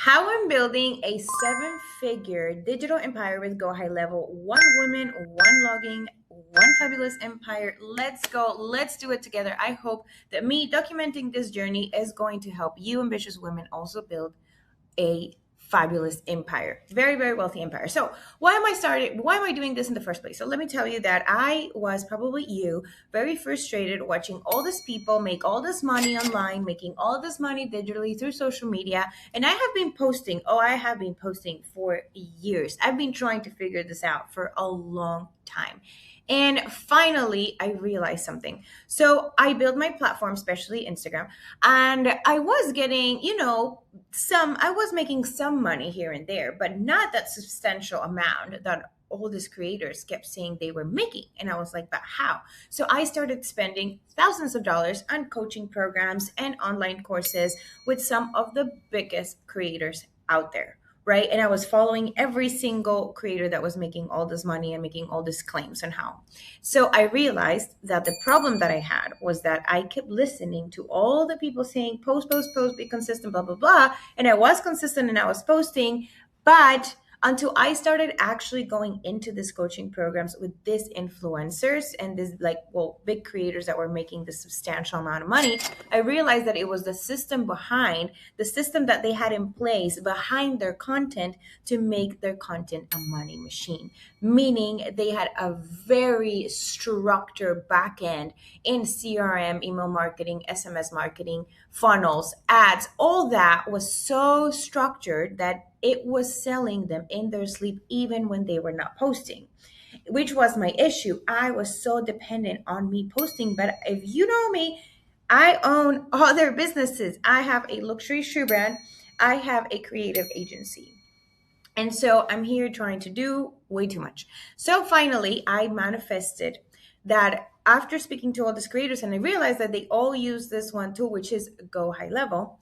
How I'm building a seven-figure digital empire with Go High Level. One woman, one logging, one fabulous empire. Let's go. Let's do it together. I hope that me documenting this journey is going to help you ambitious women also build a fabulous empire, very wealthy empire. So why am I doing this in the first place? So let me tell you that I was probably you, very frustrated watching all these people make all this money online, making all this money digitally through social media. And I have been posting for years. I've been trying to figure this out for a long time. And finally, I realized something. So I built my platform, especially Instagram, and I was getting, I was making some money here and there, but not that substantial amount that all these creators kept saying they were making. And I was like, but how? So I started spending thousands of dollars on coaching programs and online courses with some of the biggest creators out there. Right. And I was following every single creator that was making all this money and making all these claims on how. So I realized that the problem that I had was that I kept listening to all the people saying, post, be consistent, blah, blah, blah. And I was consistent and I was posting, but until I started actually going into these coaching programs with these influencers and this big creators that were making this substantial amount of money, I realized that it was the system that they had in place behind their content to make their content a money machine. Meaning they had a very structured backend in CRM, email marketing, SMS marketing, funnels, ads, all that was so structured that it was selling them in their sleep even when they were not posting, which was my issue. I was so dependent on me posting. But if you know me, I own other businesses. I have a luxury shoe brand, I have a creative agency. And so I'm here trying to do way too much. So finally, I manifested that after speaking to all these creators, and I realized that they all use this one tool, which is Go High Level.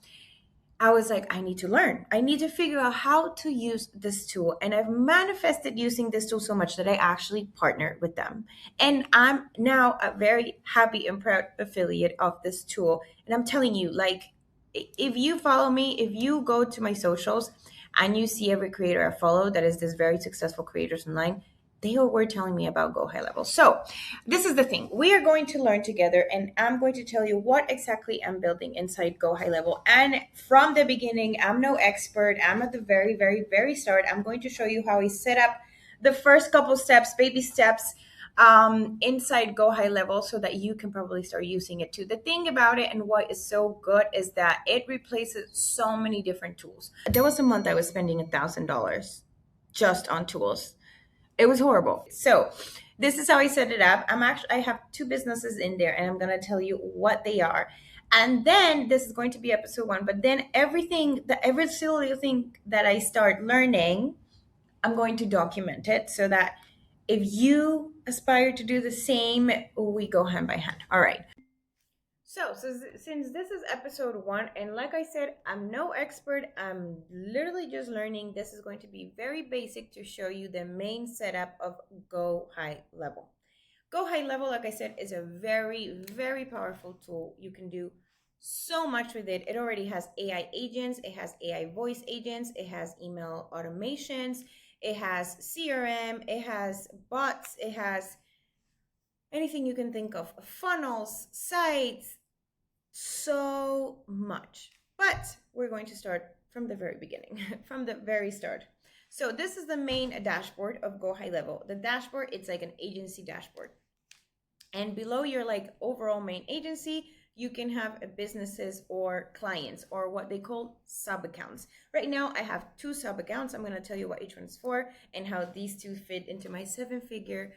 I was like, I need to learn. I need to figure out how to use this tool. And I've manifested using this tool so much that I actually partnered with them. And I'm now a very happy and proud affiliate of this tool. And I'm telling you, if you follow me, if you go to my socials and you see every creator I follow that is this very successful creators online, they all were telling me about Go High Level. So this is the thing. We are going to learn together, and I'm going to tell you what exactly I'm building inside Go High Level. And from the beginning, I'm no expert. I'm at the very start. I'm going to show you how I set up the first couple steps, baby steps, inside Go High Level so that you can probably start using it too. The thing about it and what is so good is that it replaces so many different tools. There was a month I was spending $1,000 just on tools. It was horrible. So this is how I set it up. I have two businesses in there, and I'm going to tell you what they are. And then this is going to be episode one, but then every single thing that I start learning, I'm going to document it so that if you aspire to do the same, we go hand by hand. All right. So since this is episode one, and like I said, I'm no expert, I'm literally just learning. This is going to be very basic to show you the main setup of Go High Level. Go High Level, like I said, is a very powerful tool. You can do so much with it. It already has AI agents, it has AI voice agents, it has email automations, it has CRM, it has bots, it has anything you can think of, funnels, sites, so much. But we're going to start from the very beginning, from the very start. So this is the main dashboard of Go High Level. The dashboard, it's like an agency dashboard. And below your overall main agency, you can have businesses or clients or what they call sub accounts. Right now, I have two sub accounts. I'm going to tell you what each one's for and how these two fit into my seven-figure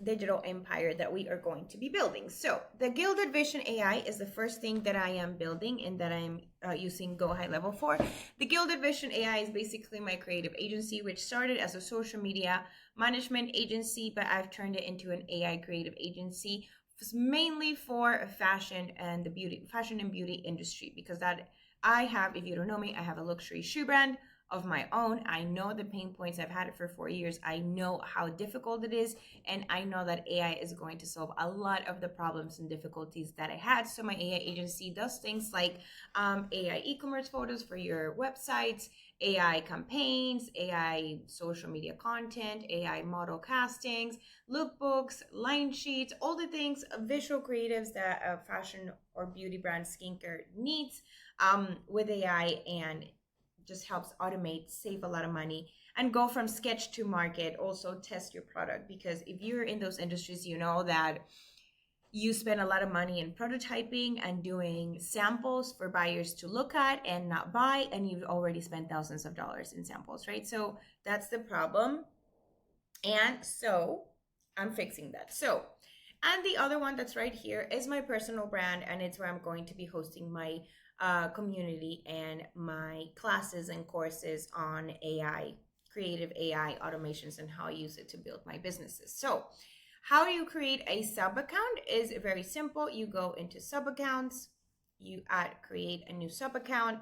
digital empire that we are going to be building. So the Gilded Vision AI is the first thing that I am building and that I'm using Go High Level for. The Gilded Vision AI is basically my creative agency, which started as a social media management agency, but I've turned it into an AI creative agency mainly for fashion and beauty industry, because that I have, if you don't know me, I have a luxury shoe brand, of my own. I know the pain points. I've had it for 4 years. I know how difficult it is. And I know that AI is going to solve a lot of the problems and difficulties that I had. So my AI agency does things like AI e-commerce photos for your websites, AI campaigns, AI social media content, AI model castings, lookbooks, line sheets, all the things, visual creatives that a fashion or beauty brand skincare needs with AI, and just helps automate, save a lot of money, and go from sketch to market. Also test your product, because if you're in those industries, you know that you spend a lot of money in prototyping and doing samples for buyers to look at and not buy, and you've already spent thousands of dollars in samples, right? So that's the problem. And so I'm fixing that. So, and the other one that's right here is my personal brand, and it's where I'm going to be hosting my community and my classes and courses on AI, creative AI automations, and how I use it to build my businesses. So, how you create a sub account is very simple. You go into sub accounts, you add, create a new sub account,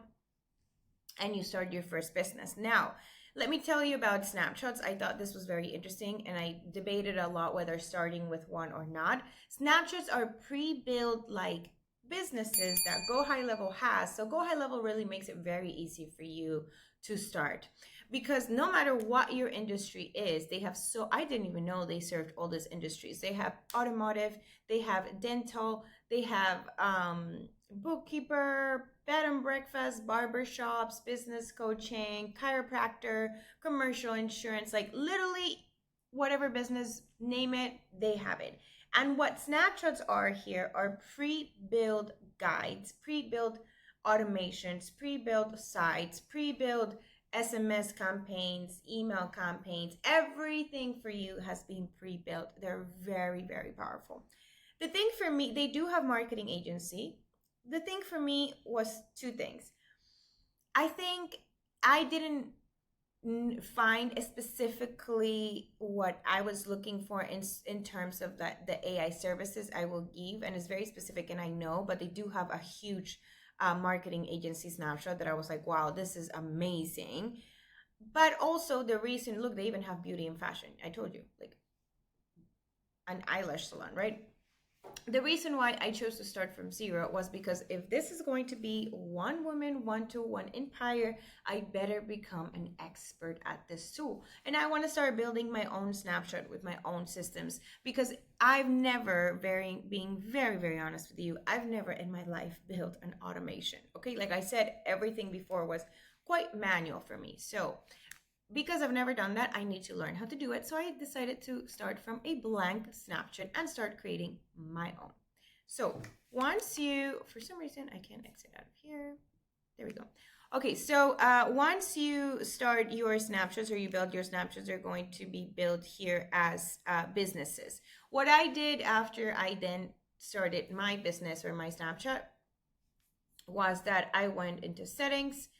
and you start your first business. Now, let me tell you about snapshots. I thought this was very interesting, and I debated a lot whether starting with one or not. Snapshots are pre-built like businesses that GoHighLevel has. So GoHighLevel really makes it very easy for you to start, because no matter what your industry is, they have, so I didn't even know they served all these industries. They have automotive, they have dental, they have bookkeeper, bed and breakfast, barber shops, business coaching, chiropractor, commercial insurance, like literally whatever business, name it, they have it. And what snapshots are here are pre-built guides, pre-built automations, pre-built sites, pre-built SMS campaigns, email campaigns. Everything for you has been pre-built. They're very, very powerful. The thing for me, they do have marketing agency. The thing for me was two things. I think I didn't find specifically what I was looking for in terms of that the AI services I will give, and it's very specific, and I know, but they do have a huge marketing agency snapshot that I was like, wow, this is amazing. But also the reason, look, they even have beauty and fashion. I told you, like an eyelash salon, right? The reason why I chose to start from zero was because if this is going to be one woman, one to one empire, I better become an expert at this tool. And I want to start building my own snapshot with my own systems, because I've never, being very, very honest with you, I've never in my life built an automation. Okay, like I said, everything before was quite manual for me. So because I've never done that, I need to learn how to do it. So I decided to start from a blank snapshot and start creating my own. So once you, for some reason, I can't exit out of here. There we go. Okay, so once you start your snapshots, or you build your snapshots, they're going to be built here as businesses. What I did after I then started my business or my snapshot was that I went into settings,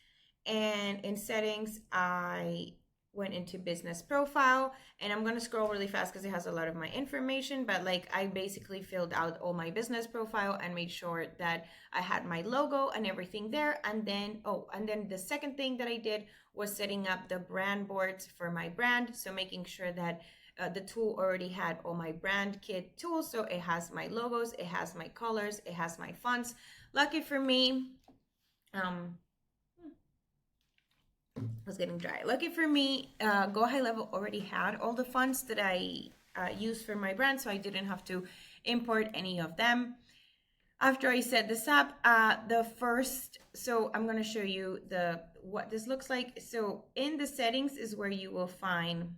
and in settings I went into business profile, and I'm going to scroll really fast because it has a lot of my information, but like I basically filled out all my business profile and made sure that I had my logo and everything there. And then the second thing that I did was setting up the brand boards for my brand, so making sure that the tool already had all my brand kit tools, so it has my logos, it has my colors, it has my fonts. Lucky for me, was getting dry. Lucky for me, GoHighLevel already had all the fonts that I used for my brand, so I didn't have to import any of them. After I set this up, so I'm going to show you what this looks like. So in the settings is where you will find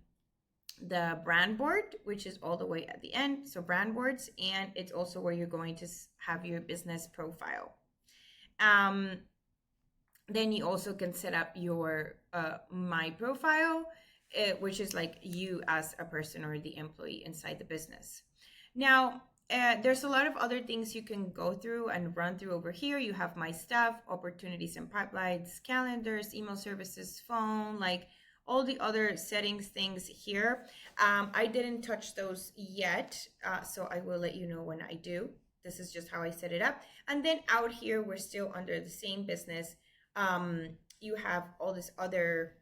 the brand board, which is all the way at the end. So brand boards, and it's also where you're going to have your business profile. Then you also can set up your my profile, which is like you as a person or the employee inside the business. Now, there's a lot of other things you can go through and run through over here. You have my stuff, opportunities and pipelines, calendars, email services, phone, like all the other settings things here. I didn't touch those yet, so I will let you know when I do. This is just how I set it up. And then out here, we're still under the same business. You have all this other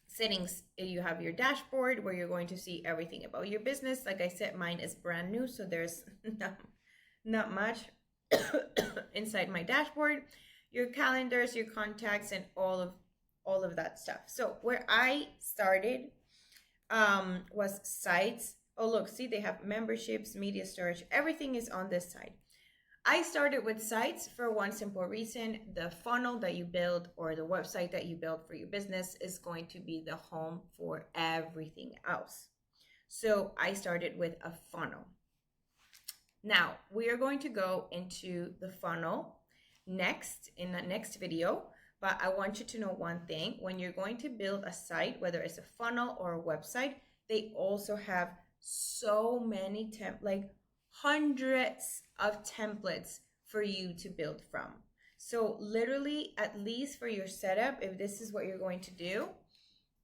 settings, you have your dashboard where you're going to see everything about your business. Like I said, mine is brand new, so there's not much inside my dashboard. Your calendars, your contacts, and all of that stuff. So where I started was sites. Oh, look, see, they have memberships, media storage, everything is on this side. I started with sites for one simple reason. The funnel that you build or the website that you build for your business is going to be the home for everything else. So I started with a funnel. Now we are going to go into the funnel next in the next video. But I want you to know one thing. When you're going to build a site, whether it's a funnel or a website, they also have so many like hundreds of templates for you to build from. So literally, at least for your setup, if this is what you're going to do,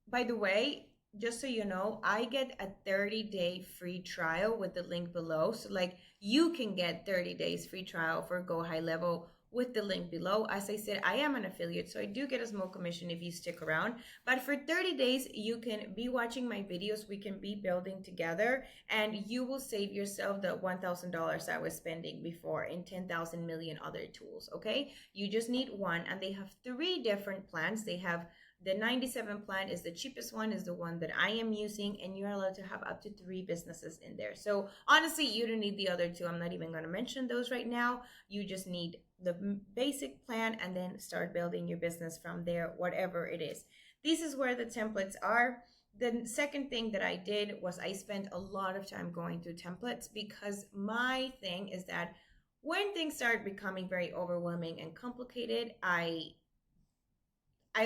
by the way, just so you know, I get a 30-day free trial with the link below. So like you can get 30 days free trial for GoHighLevel with the link below. As I said, I am an affiliate, so I do get a small commission if you stick around. But for 30 days, you can be watching my videos. We can be building together, and you will save yourself the $1,000 I was spending before in 10,000 million other tools, okay? You just need one, and they have 3 different plans. They have the 97 plan is the cheapest one, is the one that I am using, and you're allowed to have up to 3 businesses in there. So honestly, you don't need the other 2. I'm not even going to mention those right now. You just need the basic plan and then start building your business from there, whatever it is. This is where the templates are. The second thing that I did was I spent a lot of time going through templates, because my thing is that when things start becoming very overwhelming and complicated, I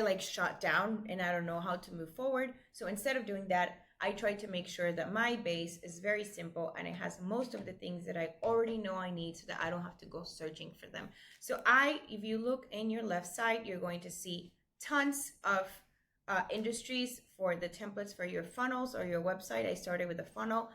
like shut down and I don't know how to move forward. So instead of doing that, I try to make sure that my base is very simple and it has most of the things that I already know I need, so that I don't have to go searching for them. So if you look in your left side, you're going to see tons of industries for the templates for your funnels or your website. I started with a funnel.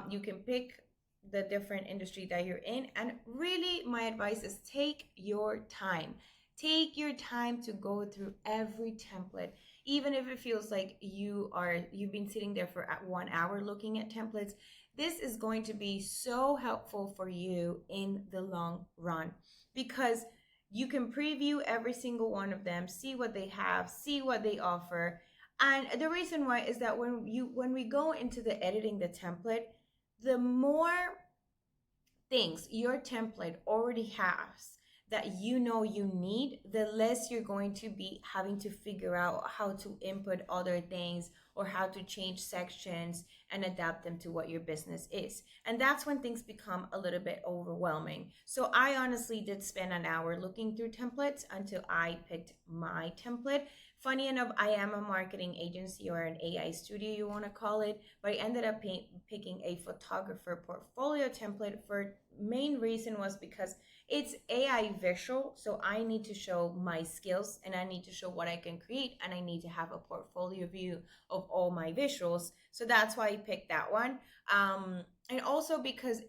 You can pick the different industry that you're in. And really, my advice is take your time. Take your time to go through every template, even if it feels like you've been sitting there for 1 hour looking at templates. This is going to be so helpful for you in the long run, because you can preview every single one of them, see what they have, see what they offer. And the reason why is that when we go into the editing the template, the more things your template already has that you know you need, the less you're going to be having to figure out how to input other things or how to change sections and adapt them to what your business is. And that's when things become a little bit overwhelming. So I honestly did spend an hour looking through templates until I picked my template. Funny enough, I am a marketing agency, or an AI studio, you want to call it, but I ended up picking a photographer portfolio template. For main reason was because it's AI visual, so I need to show my skills and I need to show what I can create, and I need to have a portfolio view of all my visuals. So that's why I picked that one. And also because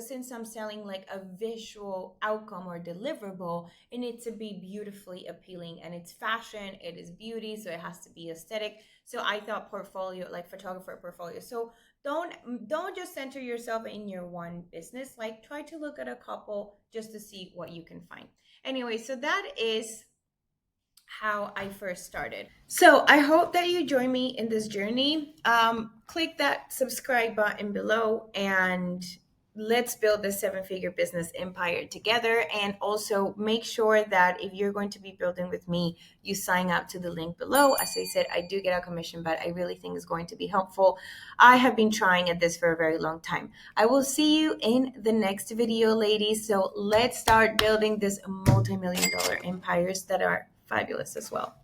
since I'm selling like a visual outcome or deliverable, it needs to be beautifully appealing, and it's fashion, it is beauty, so it has to be aesthetic. So I thought portfolio, like photographer portfolio. So don't just center yourself in your one business. Like, try to look at a couple just to see what you can find. Anyway, so that is how I first started. So I hope that you join me in this journey. Click that subscribe button below, and let's build this 7-figure business empire together. And also make sure that if you're going to be building with me, you sign up to the link below. As I said, I do get a commission, but I really think it's going to be helpful. I have been trying at this for a very long time. I will see you in the next video, ladies. So let's start building this multi-million-dollar empires that are fabulous as well.